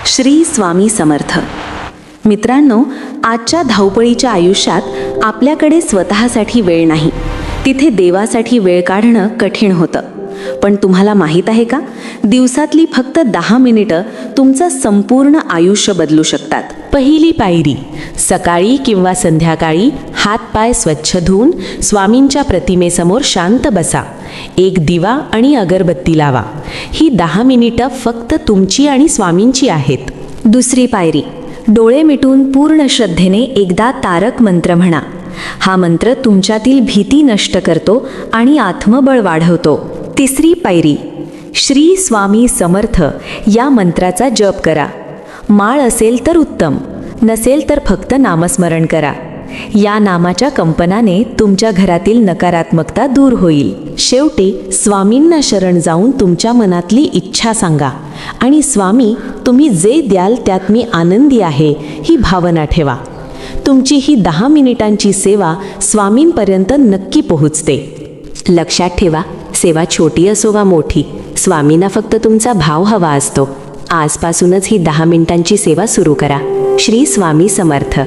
श्री स्वामी समर्थ. मित्रांनो, आजच्या धावपळीच्या आयुष्यात आपल्याकडे स्वतःसाठी वेळ नाही. तिथे देवासाठी वेळ काढणं कठीण होतं. पण तुम्हाला माहीत आहे का, दिवसातली फक्त 10 मिनिटं तुमचं संपूर्ण आयुष्य बदलू शकतात. पहिली पायरी, सकाळी किंवा संध्याकाळी हातपाय स्वच्छ धुवून स्वामींच्या प्रतिमेसमोर शांत बसा. एक दिवा आणि अगरबत्ती लावा. ही 10 मिनिटं फक्त तुमची आणि स्वामींची आहेत. दुसरी पायरी, डोळे मिटून पूर्ण श्रद्धेने एकदा तारक मंत्र म्हणा. हा मंत्र तुमच्यातील भीती नष्ट करतो आणि आत्मबळ वाढवतो. तिसरी पायरी, श्री स्वामी समर्थ या मंत्राचा जप करा. माळ असेल तर उत्तम, नसेल तर फक्त नामस्मरण करा. या नामाच्या कंपनाने तुमच्या घरातील नकारात्मकता दूर होईल. शेवटी स्वामींना शरण जाऊन तुमच्या मनातली इच्छा सांगा आणि स्वामी, तुम्ही जे द्याल त्यात मी आनंदी आहे ही भावना ठेवा. तुमची ही 10 मिनिटांची सेवा स्वामींपर्यंत नक्की पोहोचते. लक्षात ठेवा, सेवा छोटी असो वा मोठी, स्वामींना फक्त तुमचा भाव हवा असतो. आजपासूनच ही 10 मिनिटांची सेवा सुरू करा. श्री स्वामी समर्थ.